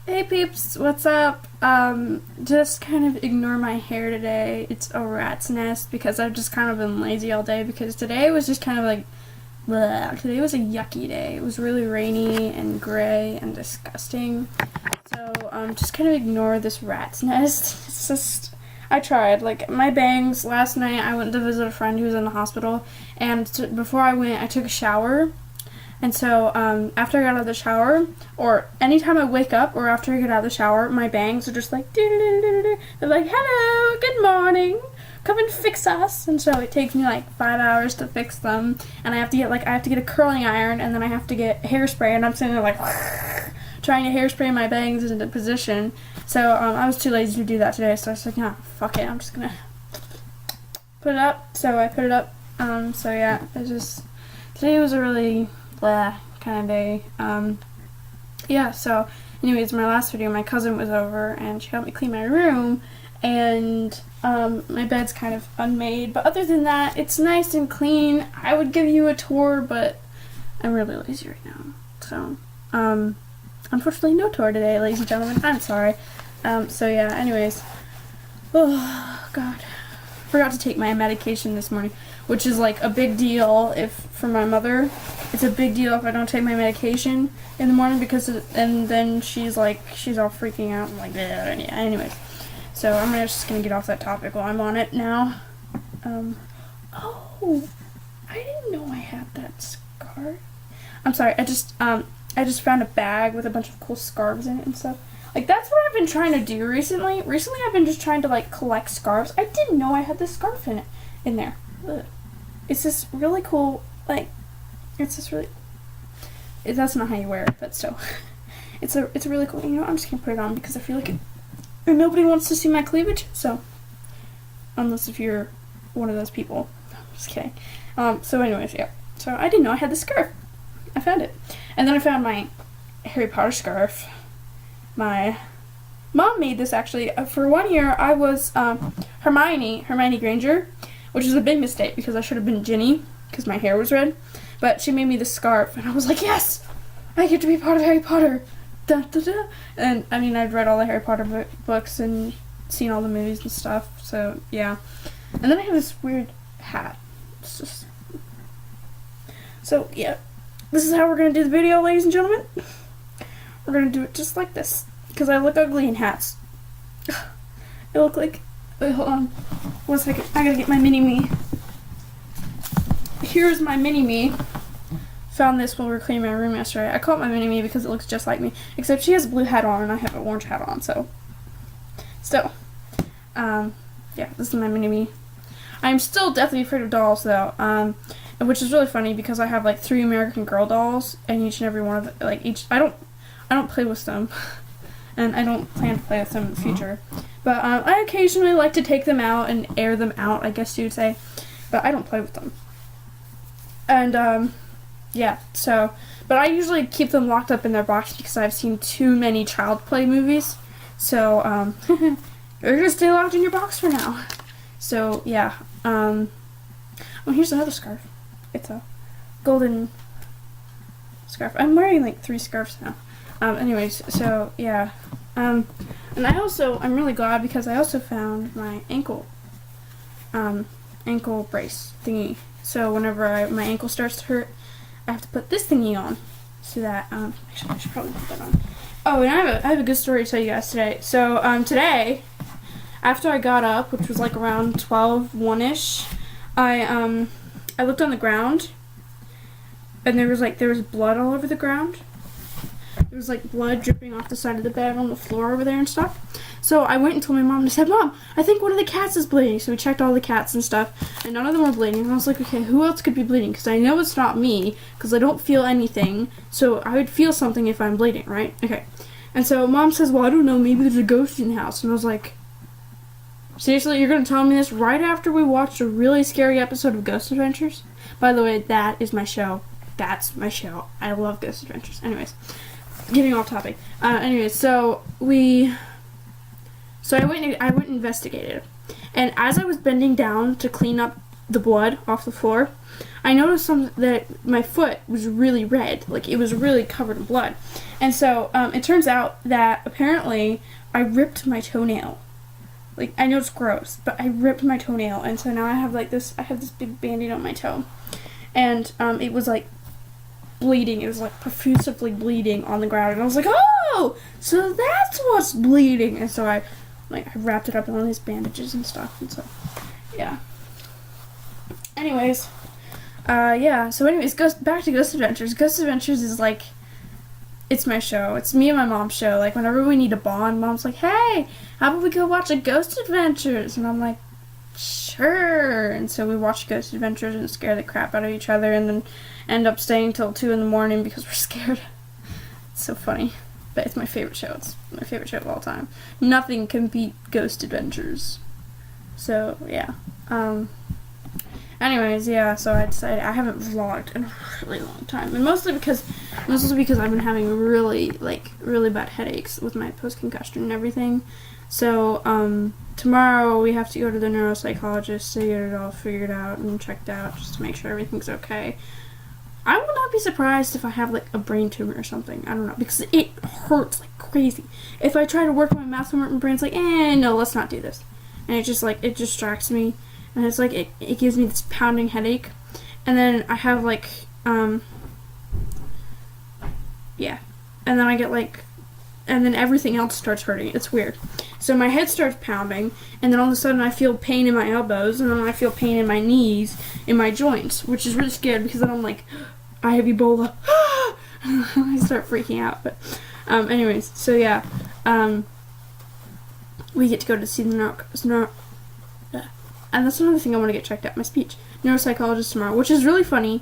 Hey peeps, what's up? Just kind of ignore my hair today. It's a rat's nest because I've just kind of been lazy all day because today was just kind of like, bleh. Today was a yucky day. It was really rainy and gray and disgusting. So, just kind of ignore this rat's nest. It's just, I tried. Like, my bangs, last night I went to visit a friend who was in the hospital, and before I went, I took a shower. And so, after I got out of the shower, or anytime I wake up or after I get out of the shower, my bangs are just like, doo-doo-doo-doo-doo. They're like, hello, good morning, come and fix us. And so it takes me like 5 hours to fix them. And I have to get a curling iron, and then I have to get hairspray, and I'm sitting there like, trying to hairspray my bangs into position. So, I was too lazy to do that today, so I was like, nah, fuck it, I'm just gonna put it up. So I put it up. So yeah, today was a really blah kind of day. Yeah, so anyways, my last video, my cousin was over and she helped me clean my room, and my bed's kind of unmade, but other than that, it's nice and clean. I would give you a tour, but I'm really lazy right now. So, unfortunately no tour today, ladies and gentlemen. I'm sorry. So yeah, anyways. Oh, God. Forgot to take my medication this morning, which is like a big deal for my mother. It's a big deal if I don't take my medication in the morning and then she's all freaking out and like, yeah, anyways. So I'm just gonna get off that topic while I'm on it now. Oh, I didn't know I had that scarf. I'm sorry, I just found a bag with a bunch of cool scarves in it and stuff. Like, that's what I've been trying to do recently. Recently, I've been just trying to, like, collect scarves. I didn't know I had this scarf in there. Ugh. It's this really cool, like, that's not how you wear it, but still. It's a really cool, you know, I'm just gonna put it on because I feel like and nobody wants to see my cleavage, so. Unless if you're one of those people. I'm just kidding. So anyways, yeah. So I didn't know I had this scarf. I found it. And then I found my Harry Potter scarf. My mom made this actually. For 1 year, I was Hermione Granger, which is a big mistake because I should have been Ginny because my hair was red. But she made me this scarf, and I was like, yes, I get to be part of Harry Potter. Da, da, da. And I mean, I'd read all the Harry Potter books and seen all the movies and stuff. So yeah. And then I have this weird hat. It's just so yeah. This is how we're gonna do the video, ladies and gentlemen. We're gonna do it just like this, because I look ugly in hats. I look like, wait, hold on, 1 second, I gotta get my mini-me. Here's my mini-me. Found this while we were cleaning my room yesterday. I call it my mini-me because it looks just like me, except she has a blue hat on and I have an orange hat on, so. Still. Yeah, this is my mini-me. I'm still deathly afraid of dolls, though, which is really funny because I have like 3 American Girl dolls, and each and every one of them, like I don't play with them, and I don't plan to play with them in the future. But I occasionally like to take them out and air them out, I guess you would say. But I don't play with them. And yeah, so, but I usually keep them locked up in their box because I've seen too many child play movies. So you're gonna stay locked in your box for now. So yeah. Oh, here's another scarf. It's a golden scarf. I'm wearing like 3 scarves now. Anyways, so yeah. And I'm really glad because I also found my ankle brace thingy. So whenever my ankle starts to hurt, I have to put this thingy on. So that, actually I should probably put that on. Oh, and I have a good story to tell you guys today. So, today, after I got up, which was like around 1-ish, I looked on the ground, and there was blood all over the ground. There was like blood dripping off the side of the bed on the floor over there and stuff. So I went and told my mom and I said, Mom, I think one of the cats is bleeding. So we checked all the cats and stuff, and none of them were bleeding. And I was like, okay, who else could be bleeding? Because I know it's not me, because I don't feel anything. So I would feel something if I'm bleeding, right? Okay. And so Mom says, well, I don't know, maybe there's a ghost in the house. And I was like, seriously, you're going to tell me this right after we watched a really scary episode of Ghost Adventures? By the way, that is my show. That's my show. I love Ghost Adventures. Anyways. Getting off topic. So I went and investigated. And as I was bending down to clean up the blood off the floor, I noticed that my foot was really red, like it was really covered in blood. And so it turns out that apparently I ripped my toenail. Like, I know it's gross, but I ripped my toenail, and so now I have this big band-aid on my toe. And it was like bleeding. It was like profusively bleeding on the ground, and I was like, oh, so that's what's bleeding. And so I wrapped it up in all these bandages and stuff, and so yeah. Anyways, yeah. So anyways, back to Ghost Adventures. Ghost Adventures is like, it's my show. It's me and my mom's show. Like, whenever we need a bond, Mom's like, hey, how about we go watch a Ghost Adventures? And I'm like, sure. And so we watch Ghost Adventures and scare the crap out of each other, and then end up staying till 2 in the morning because we're scared. It's so funny. But it's my favorite show. It's my favorite show of all time. Nothing can beat Ghost Adventures. So, yeah. Anyways, yeah, so I decided I haven't vlogged in a really long time. And mostly because I've been having really bad headaches with my post-concussion and everything. So, tomorrow we have to go to the neuropsychologist to get it all figured out and checked out just to make sure everything's okay. I will not be surprised if I have, like, a brain tumor or something. I don't know, because it hurts like crazy. If I try to work my mouth, my brain's like, no, let's not do this. And it just, like, it distracts me. And it's like, it gives me this pounding headache. And then I have, like, yeah. And then I get, like, and then everything else starts hurting. It's weird. So my head starts pounding, and then all of a sudden I feel pain in my elbows, and then I feel pain in my knees, in my joints, which is really scared because then I'm like, I have Ebola. I start freaking out. But anyways, so yeah, we get to go to see the and that's another thing I want to get checked out, my speech. Neuropsychologist tomorrow, which is really funny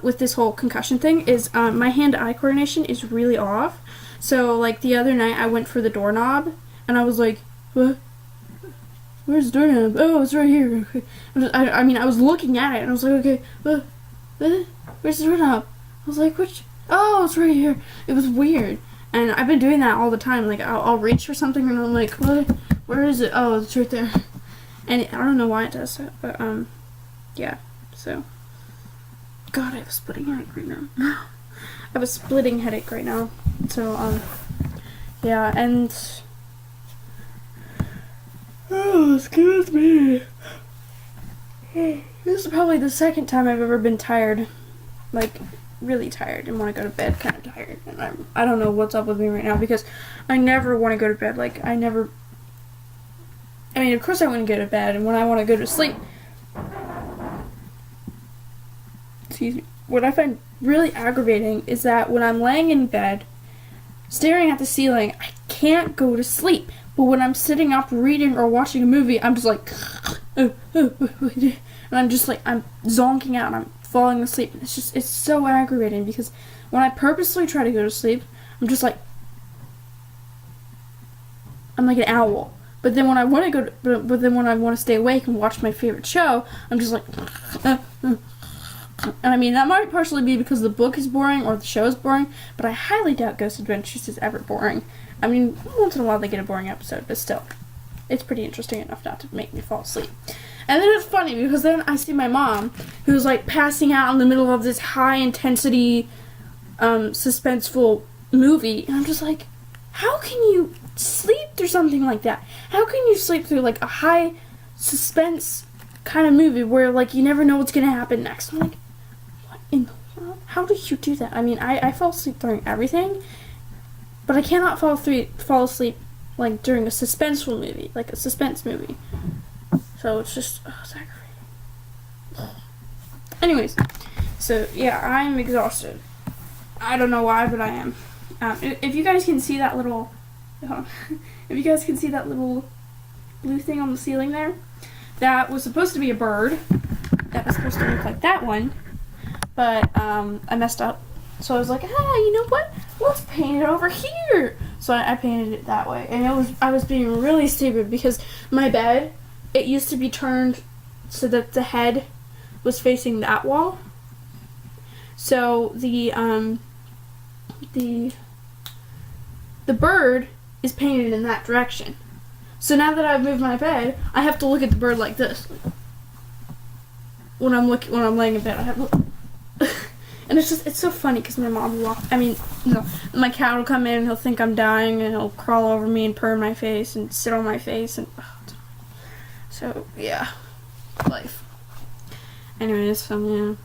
with this whole concussion thing, is my hand-eye coordination is really off. So, like, the other night I went for the doorknob, and I was like, what? Where's the doorknob? Oh, it's right here. I mean, I was looking at it, and I was like, okay, where's the doorknob? I was like, which? Oh, it's right here. It was weird. And I've been doing that all the time. Like, I'll reach for something, and I'm like, what? Where is it? Oh, it's right there. And I don't know why it does that, but, yeah, so. God, I have a splitting headache right now. I have a splitting headache right now. So, yeah, and, oh, excuse me. This is probably the second time I've ever been tired, like, really tired, and want to go to bed kind of tired. And I don't know what's up with me right now, because I never want to go to bed. Like, I mean, of course I want to go to bed, and when I want to go to sleep, excuse me, what I find really aggravating is that when I'm laying in bed, staring at the ceiling, I can't go to sleep. But when I'm sitting up reading or watching a movie, I'm just like, and I'm just like, I'm zonking out, and I'm falling asleep. It's so aggravating, because when I purposely try to go to sleep, I'm just like, I'm like an owl. But then when I want to but then when I want to stay awake and watch my favorite show, I'm just like, and I mean, that might partially be because the book is boring or the show is boring, but I highly doubt Ghost Adventures is ever boring. I mean, once in a while they get a boring episode, but still, it's pretty interesting enough not to make me fall asleep. And then it's funny, because then I see my mom, who's like passing out in the middle of this high-intensity, suspenseful movie, and I'm just like, how can you sleep through something like that? How can you sleep through, like, a high suspense kind of movie where, like, you never know what's going to happen next? I'm like, what in the world? How did you do that? I mean, I fall asleep during everything, but I cannot fall asleep, like, during a suspenseful movie, like a suspense movie. So it's just, it's aggravating. Anyways, so, yeah, I'm exhausted. I don't know why, but I am. If you guys can see that little, if you guys can see that little blue thing on the ceiling there, that was supposed to be a bird. That was supposed to look like that one, but I messed up. So I was like, you know what? Let's paint it over here. So I painted it that way, and I was being really stupid, because my bed, it used to be turned so that the head was facing that wall. So the bird is painted in that direction. So now that I've moved my bed, I have to look at the bird like this. when I'm laying in bed, I have. And it's so funny because my mom will my cat will come in and he'll think I'm dying and he'll crawl over me and purr my face and sit on my face and so yeah, life. Anyways, so yeah,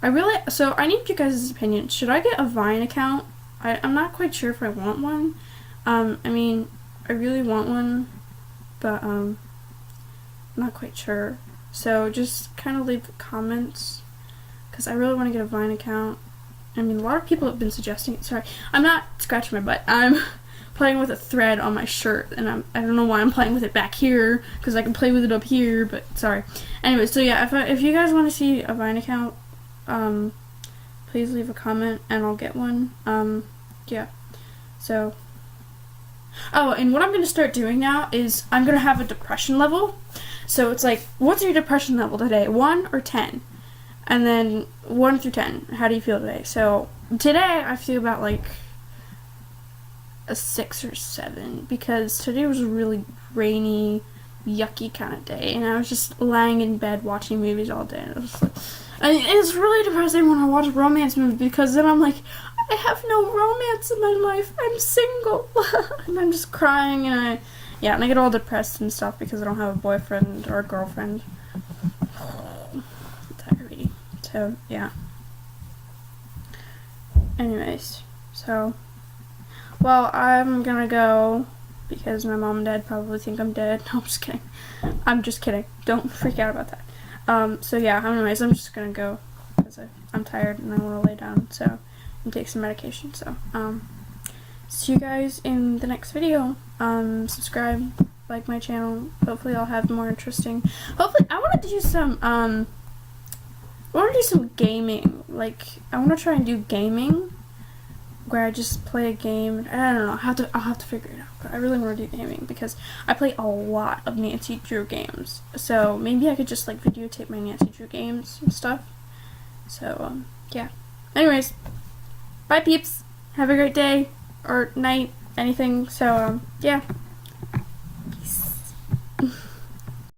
I need you guys' opinion. Should I get a Vine account? I'm not quite sure if I want one. I really want one, but I'm not quite sure. So just kind of leave comments, because I really want to get a Vine account. A lot of people have been suggesting it. Sorry, I'm not scratching my butt. I'm playing with a thread on my shirt, and I don't know why I'm playing with it back here, because I can play with it up here, but sorry. Anyway, so yeah, if you guys want to see a Vine account, please leave a comment, and I'll get one. Yeah. So, oh, and what I'm going to start doing now is I'm going to have a depression level. So it's like, what's your depression level today? 1 or 10? And then 1 through 10. How do you feel today? So today I feel about like a 6 or 7, because today was a really rainy, yucky kind of day, and I was just lying in bed watching movies all day. And it's really depressing when I watch romance movies, because then I'm like, I have no romance in my life. I'm single. And I'm just crying, and I get all depressed and stuff because I don't have a boyfriend or a girlfriend. Tiring. So, yeah. Anyways, so, well, I'm gonna go because my mom and dad probably think I'm dead. No, I'm just kidding. I'm just kidding. Don't freak out about that. So yeah, anyways, I'm just gonna go because I'm tired and I want to lay down, so, and take some medication. So, see you guys in the next video. Subscribe, like my channel. Hopefully I'll have more interesting. Hopefully, I want to do some, gaming. Like, I want to try and do gaming, where I just play a game. I don't know. I'll have to figure it out. But I really want to do gaming because I play a lot of Nancy Drew games. So maybe I could just like videotape my Nancy Drew games and stuff. So yeah. Anyways, bye peeps. Have a great day or night, anything. So yeah.